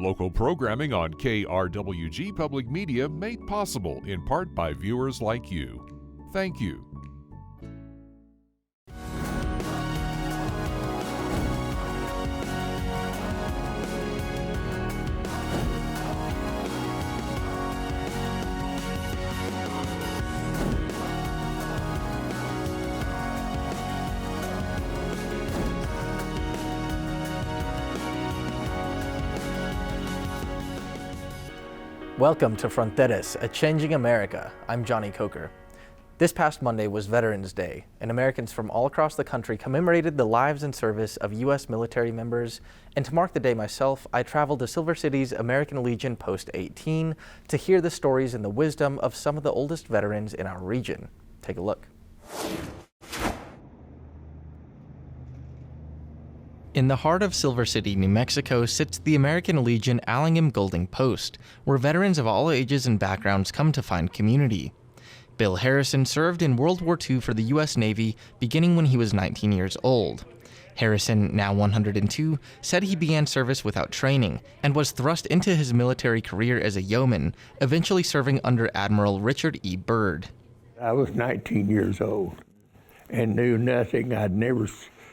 Local programming on KRWG Public Media made possible in part by viewers like you. Thank you. Welcome to Fronteras, a changing America. I'm Jonny Coker. This past Monday was Veterans Day, and Americans from all across the country commemorated the lives and service of U.S. military members. And to mark the day myself, I traveled to Silver City's American Legion Post 18 to hear the stories and the wisdom of some of the oldest veterans in our region. Take a look. In the heart of Silver City, New Mexico, sits the American Legion Allingham Golding Post, where veterans of all ages and backgrounds come to find community. Bill Harrison served in World War II for the U.S. Navy, beginning when he was 19 years old. Harrison, now 102, said he began service without training and was thrust into his military career as a yeoman, eventually serving under Admiral Richard E. Byrd. I was 19 years old and knew nothing. I'd never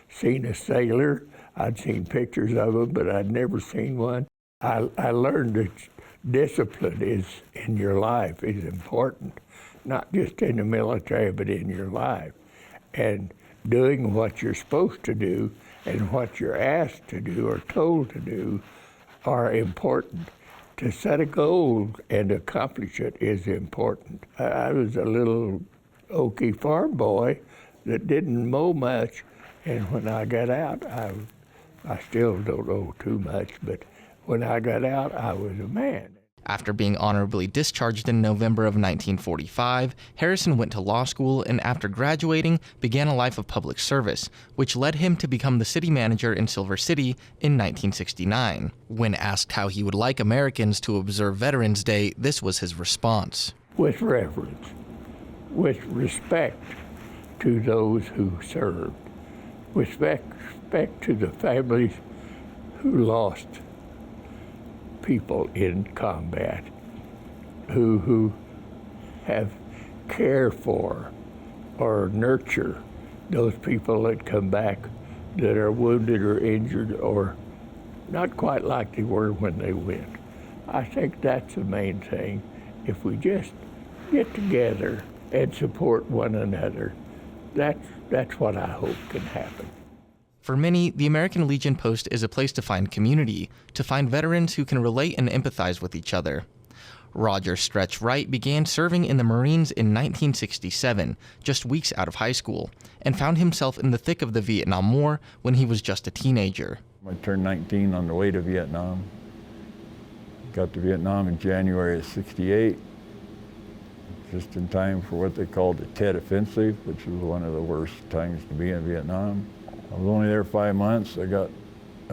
seen a sailor. I'd seen pictures of them, but I'd never seen one. I learned that discipline is in your life is important, not just in the military, but in your life. And doing what you're supposed to do and what you're asked to do or told to do are important. To set a goal and accomplish it is important. I was a little oaky farm boy that didn't mow much, and when I got out, I still don't know too much, but when I got out, I was a man. After being honorably discharged in November of 1945, Harrison went to law school and after graduating, began a life of public service, which led him to become the city manager in Silver City in 1969. When asked how he would like Americans to observe Veterans Day, this was his response. With reverence, with respect to those who served, respect to the families who lost people in combat, who have cared for or nurture those people that come back that are wounded or injured or not quite like they were when they went. I think that's the main thing. If we just get together and support one another, that's what I hope can happen. For many, the American Legion Post is a place to find community, to find veterans who can relate and empathize with each other. Roger Stretch Wright began serving in the Marines in 1967, just weeks out of high school, and found himself in the thick of the Vietnam War when he was just a teenager. I turned 19 on the way to Vietnam. Got to Vietnam in January of '68, just in time for what they called the Tet Offensive, which was one of the worst times to be in Vietnam. I was only there 5 months. I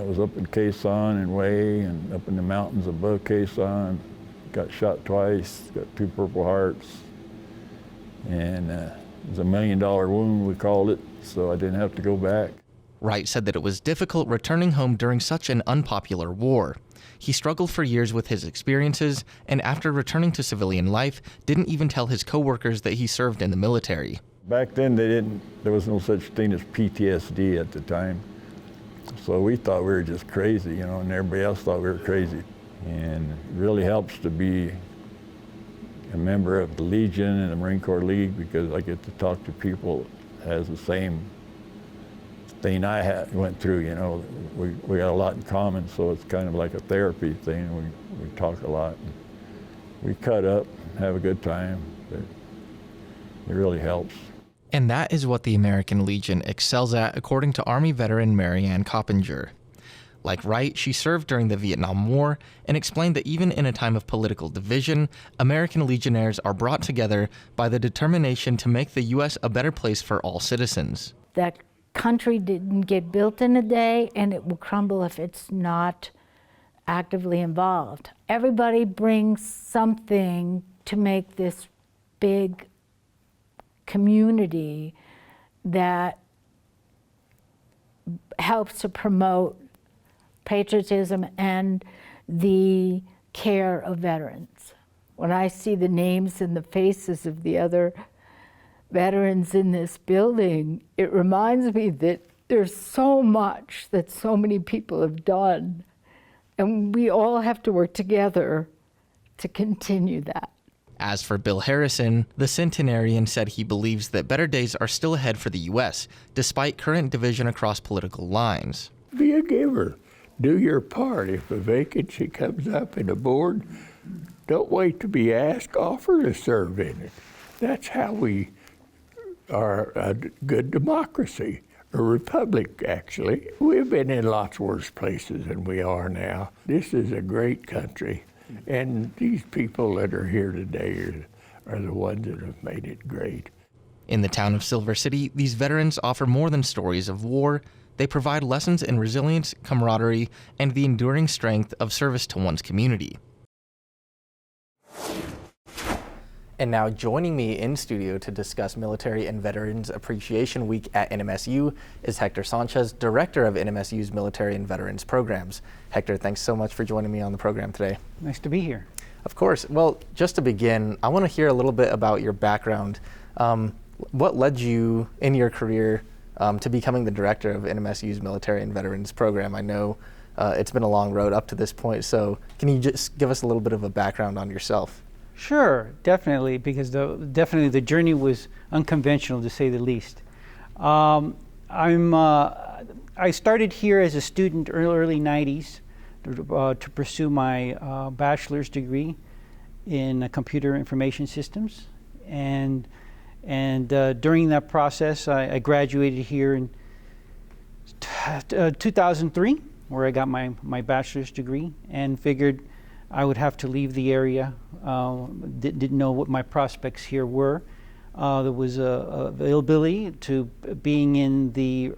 was up in Quezon and Hue and up in the mountains above Quezon. Got shot twice, got 2 Purple Hearts, and it was $1 million wound, we called it, so I didn't have to go back. Wright said that it was difficult returning home during such an unpopular war. He struggled for years with his experiences, and after returning to civilian life, didn't even tell his coworkers that he served in the military. Back then, there was no such thing as PTSD at the time. So we thought we were just crazy, and everybody else thought we were crazy. And it really helps to be a member of the Legion and the Marine Corps League because I get to talk to people that has the same thing I went through, We got a lot in common, so it's kind of like a therapy thing. We talk a lot. We cut up, have a good time. It really helps. And that is what the American Legion excels at, according to Army veteran Marianne Coppinger. Like Wright, she served during the Vietnam War and explained that even in a time of political division, American Legionnaires are brought together by the determination to make the U.S. a better place for all citizens. That country didn't get built in a day, and it will crumble if it's not actively involved. Everybody brings something to make this big community that helps to promote patriotism and the care of veterans. When I see the names and the faces of the other veterans in this building, it reminds me that there's so much that so many people have done, and we all have to work together to continue that. As for Bill Harrison, the centenarian said he believes that better days are still ahead for the U.S., despite current division across political lines. Be a giver. Do your part. If a vacancy comes up in a board, don't wait to be asked, offer to serve in it. That's how we are a good democracy, a republic, actually. We've been in lots worse places than we are now. This is a great country. And these people that are here today are the ones that have made it great. In the town of Silver City, these veterans offer more than stories of war. They provide lessons in resilience, camaraderie, and the enduring strength of service to one's community. And now joining me in studio to discuss Military and Veterans Appreciation Week at NMSU is Hector Sanchez, Director of NMSU's Military and Veterans Programs. Hector, thanks so much for joining me on the program today. Nice to be here. Of course. Well, just to begin, I want to hear a little bit about your background. What led you in your career to becoming the Director of NMSU's Military and Veterans Program? I know it's been a long road up to this point, so can you just give us a little bit of a background on yourself? Sure, definitely, because definitely the journey was unconventional, to say the least. I started here as a student early 90s to pursue my bachelor's degree in computer information systems, and during that process, I graduated here in 2003, where I got my bachelor's degree, and figured I would have to leave the area. Didn't know what my prospects here were. There was availability to being in the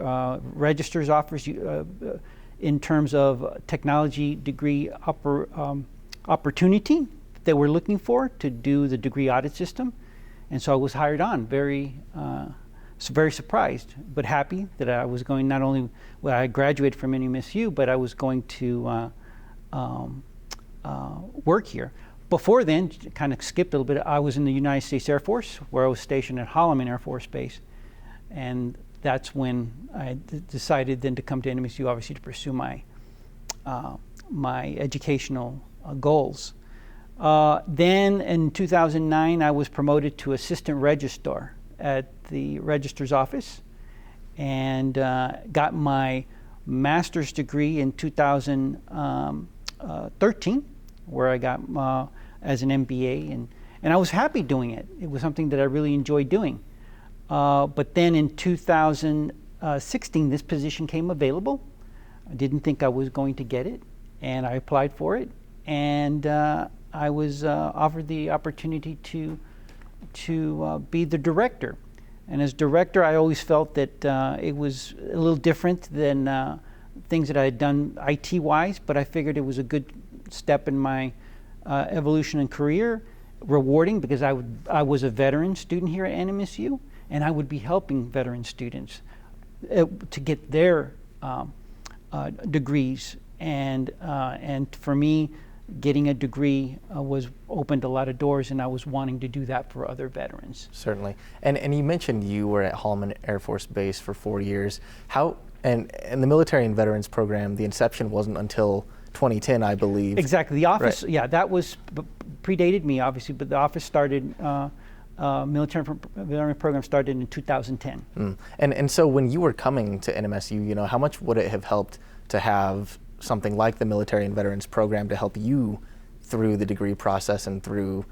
registrar's office in terms of technology degree opportunity they were looking for to do the degree audit system. And so I was hired on, very surprised, but happy that I was going, not only I graduated from NMSU, but I was going to work here. Before then, kind of skipped a little bit, I was in the United States Air Force, where I was stationed at Holloman Air Force Base. And that's when I decided then to come to NMSU, obviously to pursue my educational goals. Then in 2009, I was promoted to assistant registrar at the registrar's office, and got my master's degree in 2013, where I got as an MBA, and I was happy doing it. It was something that I really enjoyed doing. But then in 2016, this position came available. I didn't think I was going to get it, and I applied for it, and I was offered the opportunity to be the director. And as director, I always felt that it was a little different than things that I had done IT-wise, but I figured it was a good step in my evolution and career, rewarding, because I was a veteran student here at NMSU, and I would be helping veteran students to get their degrees, and for me, getting a degree was opened a lot of doors, and I was wanting to do that for other veterans. Certainly. And you mentioned you were at Holloman Air Force Base for 4 years. How, and the Military and Veterans Program, the inception wasn't until 2010, I believe. Exactly. The office, right. Yeah, that was predated me, obviously, but the office started, Military Veteran Program started in 2010. And so when you were coming to NMSU, you know, how much would it have helped to have something like the Military and Veterans Program to help you through the degree process and through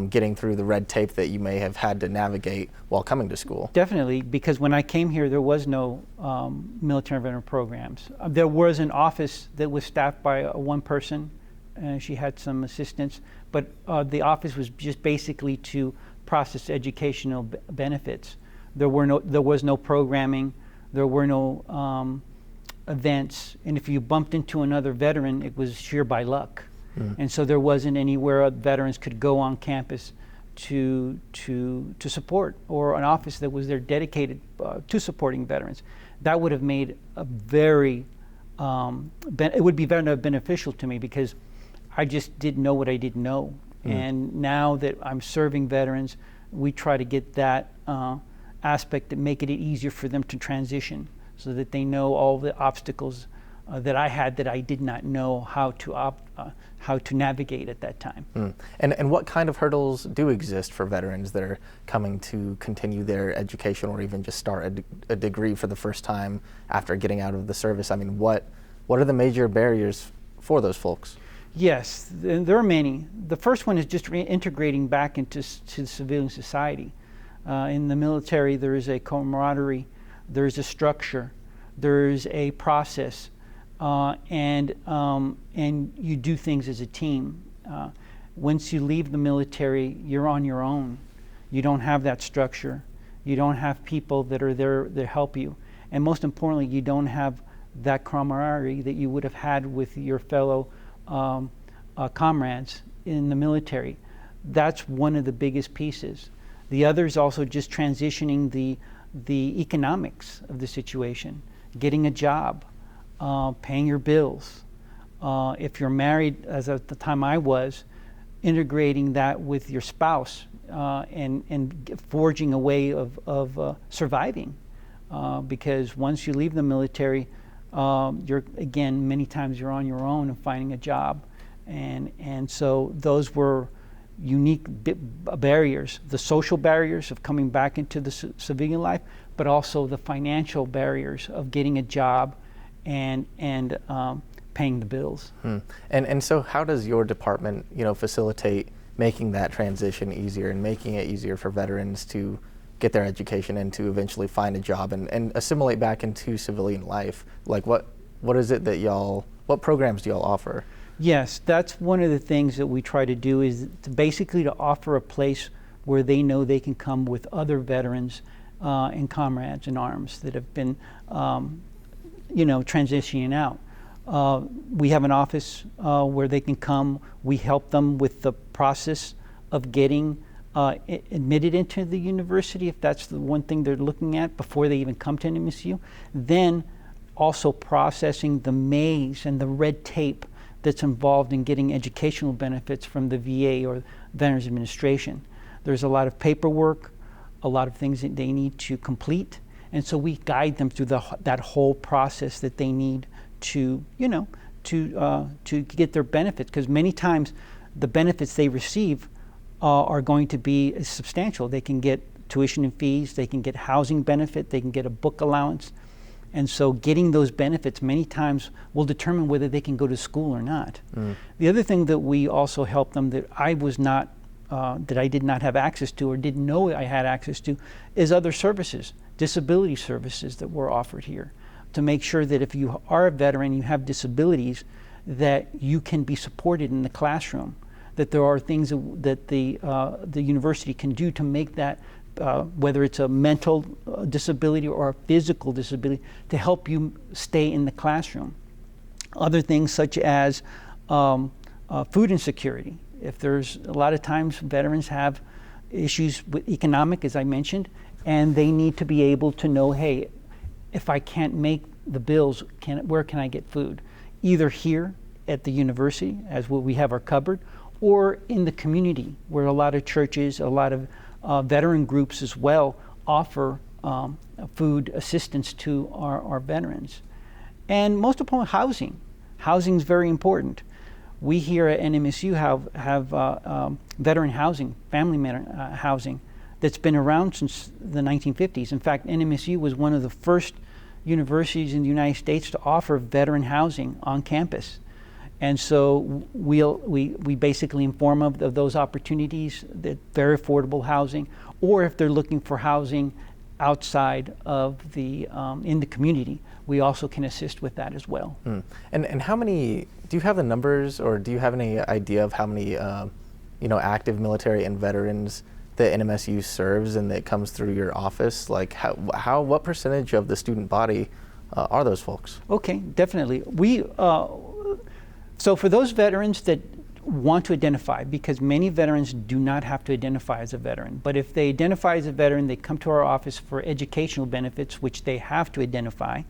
getting through the red tape that you may have had to navigate while coming to school? Definitely, because when I came here, there was no military and veteran programs. There was an office that was staffed by one person, and she had some assistants, but the office was just basically to process educational benefits. There was no programming, there were no events, and if you bumped into another veteran, it was sheer by luck. And so there wasn't anywhere veterans could go on campus to support, or an office that was there dedicated to supporting veterans. That would have made a very, it would be very beneficial to me, because I just didn't know what I didn't know. And now that I'm serving veterans, we try to get that aspect and make it easier for them to transition, so that they know all the obstacles that I had that I did not know how to navigate at that time. And what kind of hurdles do exist for veterans that are coming to continue their education or even just start a degree for the first time after getting out of the service? I mean, what are the major barriers for those folks? Yes, there are many. The first one is just reintegrating back into civilian society. In the military, there is a camaraderie, there is a structure, there is a process, and you do things as a team. Once you leave the military, you're on your own. You don't have that structure. You don't have people that are there to help you. And most importantly, you don't have that camaraderie that you would have had with your fellow comrades in the military. That's one of the biggest pieces. The other is also just transitioning the economics of the situation, getting a job, paying your bills. If you're married, as at the time I was, integrating that with your spouse and forging a way of surviving. Because once you leave the military, many times you're on your own and finding a job. And so those were unique barriers, the social barriers of coming back into the civilian life, but also the financial barriers of getting a job and paying the bills. And so how does your department, facilitate making that transition easier and making it easier for veterans to get their education and to eventually find a job and assimilate back into civilian life? Like what is it that what programs do y'all offer? Yes, that's one of the things that we try to do, is to offer a place where they know they can come with other veterans and comrades in arms that have been, transitioning out. We have an office where they can come. We help them with the process of getting admitted into the university, if that's the one thing they're looking at before they even come to NMSU. Then also processing the maze and the red tape that's involved in getting educational benefits from the VA or Veterans Administration. There's a lot of paperwork, a lot of things that they need to complete, and so we guide them through that whole process that they need to get their benefits, because many times the benefits they receive are going to be substantial. They can get tuition and fees, they can get housing benefit, they can get a book allowance. And so getting those benefits many times will determine whether they can go to school or not. The other thing that we also help them that I did not have access to or didn't know I had access to is other services, disability services that were offered here, to make sure that if you are a veteran, you have disabilities, that you can be supported in the classroom, that there are things that the university can do to make that whether it's a mental disability or a physical disability, to help you stay in the classroom. Other things such as food insecurity. If there's a lot of times veterans have issues with economic, as I mentioned, and they need to be able to know, hey, if I can't make the bills, where can I get food? Either here at the university, as we have our cupboard, or in the community, where a lot of churches, a lot of veteran groups as well offer food assistance to our veterans. And most important, housing. Housing is very important. We here at NMSU have veteran housing, family housing, that's been around since the 1950s. In fact, NMSU was one of the first universities in the United States to offer veteran housing on campus. And so we basically inform of those opportunities, that very affordable housing, or if they're looking for housing outside of in the community, we also can assist with that as well. And how many, do you have the numbers, or do you have any idea of how many active military and veterans that NMSU serves and that comes through your office? Like what percentage of the student body are those folks? Okay, definitely. So for those veterans that want to identify, because many veterans do not have to identify as a veteran, but if they identify as a veteran, they come to our office for educational benefits, which they have to identify.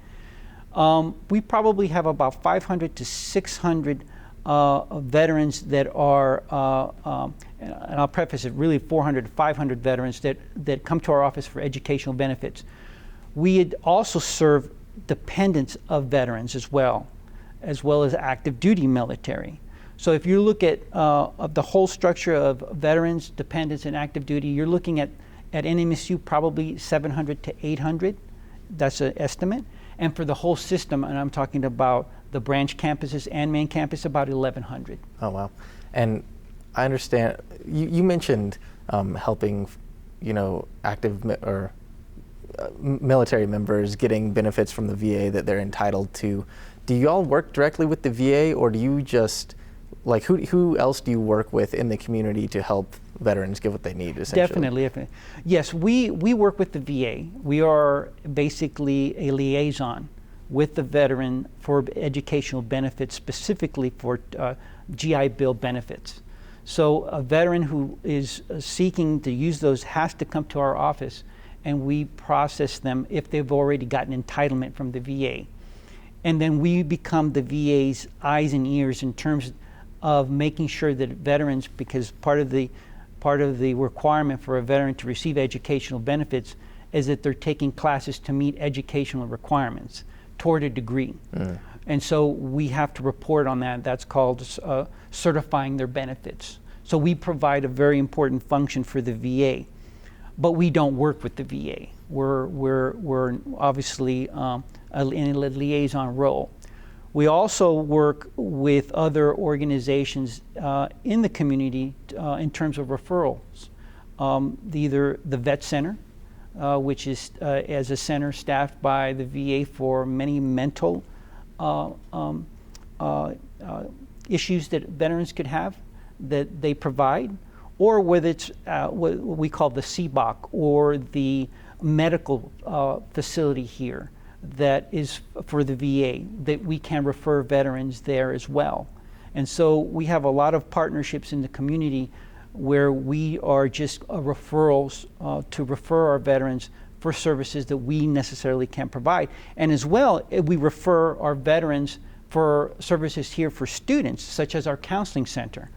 We probably have about 500 to 600 veterans that are, and I'll preface it, really 400 to 500 veterans that come to our office for educational benefits. We also serve dependents of veterans as well as active duty military. So if you look at the whole structure of veterans, dependents, and active duty, you're looking at NMSU probably 700 to 800. That's an estimate. And for the whole system, and I'm talking about the branch campuses and main campus, about 1,100. Oh, wow. And I understand, you mentioned helping, military members getting benefits from the VA that they're entitled to. Do you all work directly with the VA, or do you just, who else do you work with in the community to help veterans get what they need, essentially? Definitely. Yes, we work with the VA. We are basically a liaison with the veteran for educational benefits, specifically for GI Bill benefits. So a veteran who is seeking to use those has to come to our office, and we process them if they've already gotten entitlement from the VA. And then we become the VA's eyes and ears in terms of making sure that veterans, because part of the requirement for a veteran to receive educational benefits is that they're taking classes to meet educational requirements toward a degree. And so we have to report on that. That's called certifying their benefits. So we provide a very important function for the VA, but we don't work with the VA. We're obviously in a liaison role. We also work with other organizations in the community in terms of referrals. Either the Vet Center, which is as a center staffed by the VA for many mental issues that veterans could have that they provide, or whether it's what we call the CBOC, or the medical facility here that is for the VA, that we can refer veterans there as well. And so we have a lot of partnerships in the community where we are just referrals to refer our veterans for services that we necessarily can't provide. And as well, we refer our veterans for services here for students, such as our counseling center.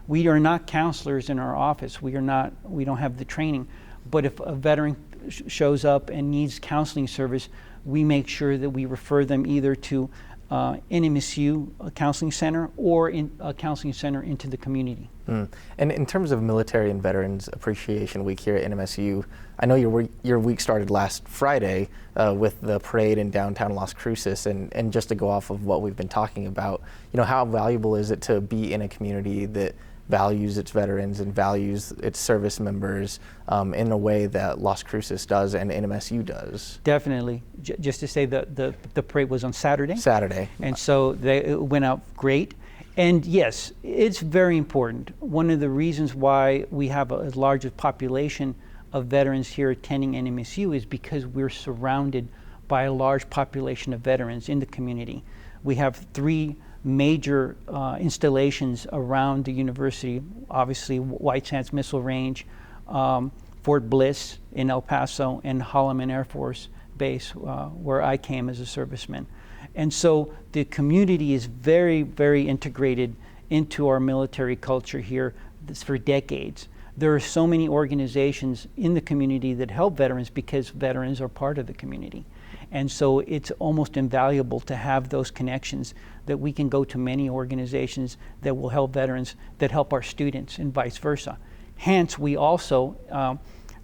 We are not counselors in our office. We don't have the training. But if a veteran shows up and needs counseling service, we make sure that we refer them either to NMSU counseling center or a counseling center into the community. And in terms of Military and Veterans Appreciation Week here at NMSU, I know your week started last Friday with the parade in downtown Las Cruces, and just to go off of what we've been talking about, how valuable is it to be in a community that values its veterans and values its service members in a way that Las Cruces does and NMSU does? Definitely. Just to say, the parade was on Saturday. And so it went out great. And yes, it's very important. One of the reasons why we have a larger population of veterans here attending NMSU is because we're surrounded by a large population of veterans in the community. We have 3 major installations around the university, obviously White Sands Missile Range, Fort Bliss in El Paso, and Holloman Air Force Base, where I came as a serviceman. And so the community is very, very integrated into our military culture here for decades. There are so many organizations in the community that help veterans because veterans are part of the community. And so it's almost invaluable to have those connections, that we can go to many organizations that will help veterans, that help our students, and vice versa. Hence, we also,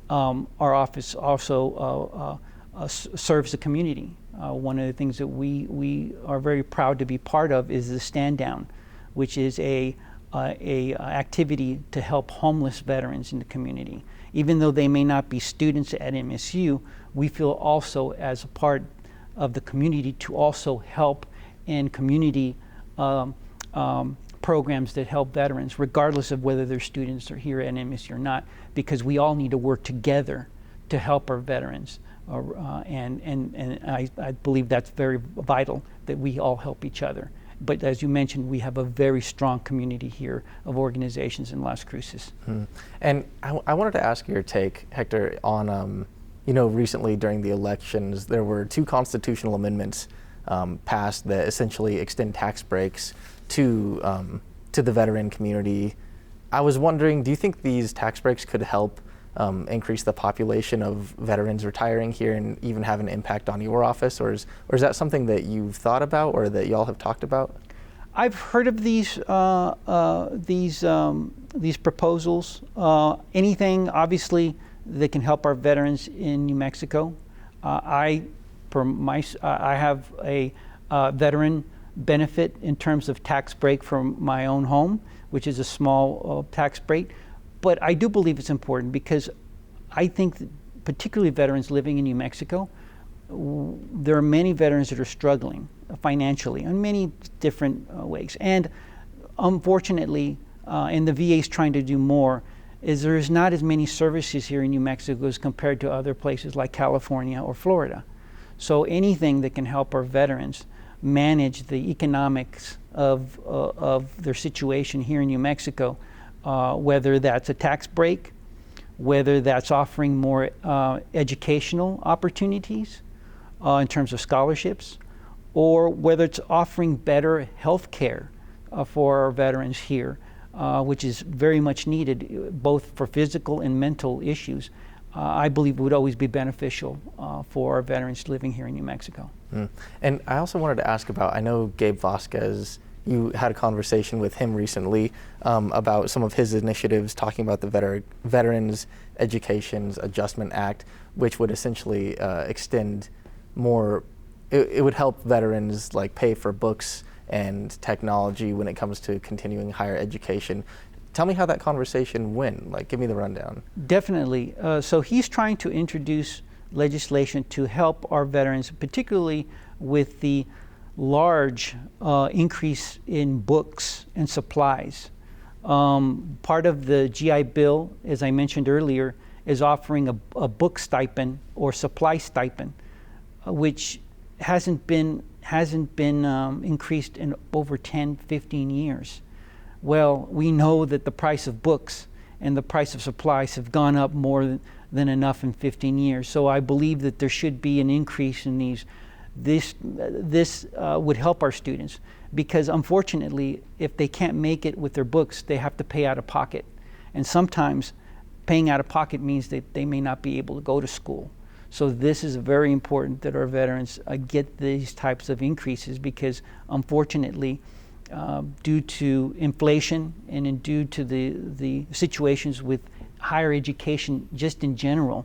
our office also serves the community. One of the things that we are very proud to be part of is the Stand Down, which is a activity to help homeless veterans in the community. Even though they may not be students at NMSU, we feel also as a part of the community to also help in community programs that help veterans, regardless of whether they're students or here at NMSU or not, because we all need to work together to help our veterans. And I believe that's very vital, that we all help each other. But as you mentioned, we have a very strong community here of organizations in Las Cruces. And I wanted to ask your take, Hector, on, recently during the elections, there were 2 constitutional amendments passed that essentially extend tax breaks to the veteran community. I was wondering, do you think these tax breaks could help increase the population of veterans retiring here and even have an impact on your office, or is that something that you've thought about or that y'all have talked about? I've heard of these proposals. Anything, obviously, that can help our veterans in New Mexico. I have a veteran benefit in terms of tax break from my own home, which is a small tax break. But I do believe it's important because I think that particularly veterans living in New Mexico, there are many veterans that are struggling financially in many different ways. And unfortunately, and the VA is trying to do more, is there's not as many services here in New Mexico as compared to other places like California or Florida. So anything that can help our veterans manage the economics of their situation here in New Mexico, whether that's a tax break, whether that's offering more educational opportunities in terms of scholarships, or whether it's offering better health care for our veterans here, which is very much needed, both for physical and mental issues. I believe it would always be beneficial for our veterans living here in New Mexico. And I also wanted to ask about, I know Gabe Vasquez, you had a conversation with him recently about some of his initiatives talking about the Veterans Education Adjustment Act, which would essentially extend more, it would help veterans like pay for books and technology when it comes to continuing higher education. Tell me how that conversation went. Like, give me the rundown. Definitely. So he's trying to introduce legislation to help our veterans, particularly with the large increase in books and supplies. Part of the GI Bill, as I mentioned earlier, is offering a book stipend or supply stipend, which hasn't been increased in over 10, 15 years. Well, we know that the price of books and the price of supplies have gone up more than enough in 15 years. So I believe that there should be an increase in these. This would help our students because unfortunately, if they can't make it with their books, they have to pay out of pocket. And sometimes paying out of pocket means that they may not be able to go to school. So this is very important that our veterans get these types of increases because unfortunately, due to inflation and due to the situations with higher education just in general,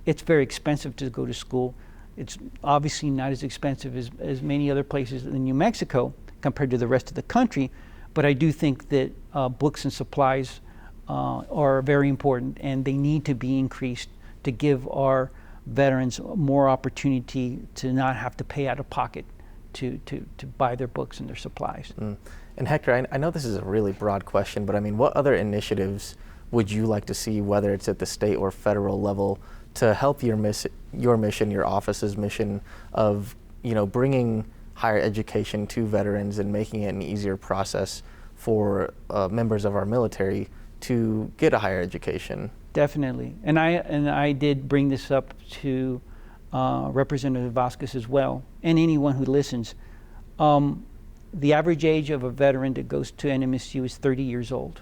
it's very expensive to go to school. It's obviously not as expensive as many other places in New Mexico compared to the rest of the country, but I do think that books and supplies are very important and they need to be increased to give our veterans more opportunity to not have to pay out of pocket to buy their books and their supplies. And Hector, I know this is a really broad question, but I mean, what other initiatives would you like to see, whether it's at the state or federal level, to help your mission, your office's mission of, bringing higher education to veterans and making it an easier process for members of our military to get a higher education? Definitely, and I did bring this up to Representative Vasquez as well, and anyone who listens. The average age of a veteran that goes to NMSU is 30 years old.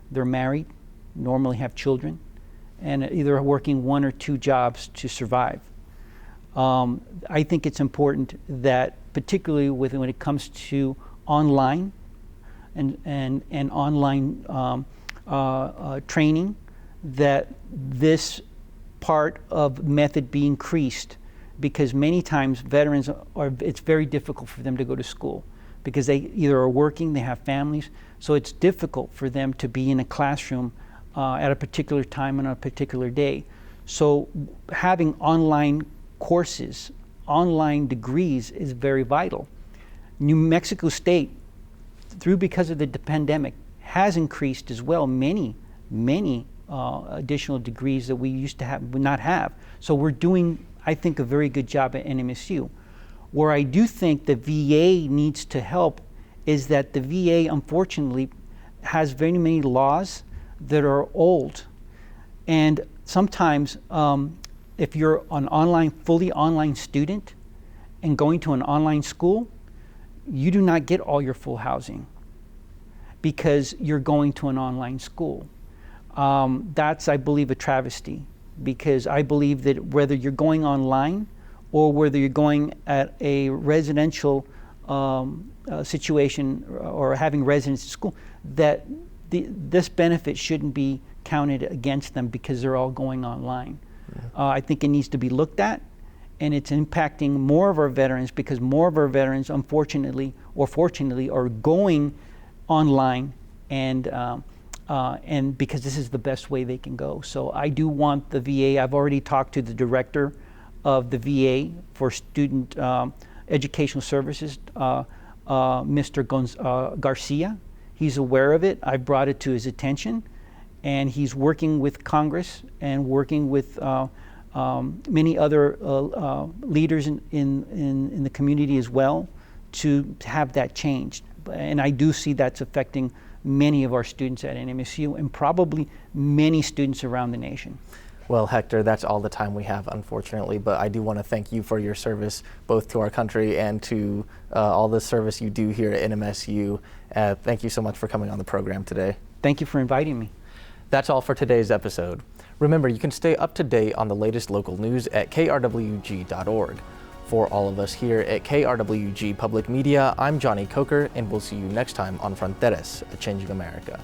They're married, normally have children, and either are working one or two jobs to survive. I think it's important that, particularly when it comes to online and online training, that this part of method be increased, because many times veterans it's very difficult for them to go to school because they either are working, they have families, so it's difficult for them to be in a classroom at a particular time on a particular day. So having online courses, online degrees is very vital. New Mexico State, because of the pandemic, has increased as well many additional degrees that we used to not have. So we're doing, I think, a very good job at NMSU. Where I do think the VA needs to help is that the VA, unfortunately, has very many laws that are old. And sometimes if you're an fully online student and going to an online school, you do not get all your full housing. because you're going to an online school. That's, I believe, a travesty, because I believe that whether you're going online or whether you're going at a residential situation or having residents in school, that this benefit shouldn't be counted against them because they're all going online. I think it needs to be looked at, and it's impacting more of our veterans because more of our veterans, unfortunately or fortunately, are going online, and because this is the best way they can go. So I do want the VA. I've already talked to the director of the VA for Student Educational Services, Mr. Garcia. He's aware of it. I brought it to his attention, and he's working with Congress and working with many other leaders in the community as well to have that changed. And I do see that's affecting many of our students at NMSU and probably many students around the nation. Well, Hector, that's all the time we have, unfortunately, but I do want to thank you for your service both to our country and to all the service you do here at NMSU. Thank you so much for coming on the program today. Thank you for inviting me. That's all for today's episode. Remember, you can stay up to date on the latest local news at krwg.org. For all of us here at KRWG Public Media, I'm Jonny Coker, and we'll see you next time on Fronteras, A Changing America.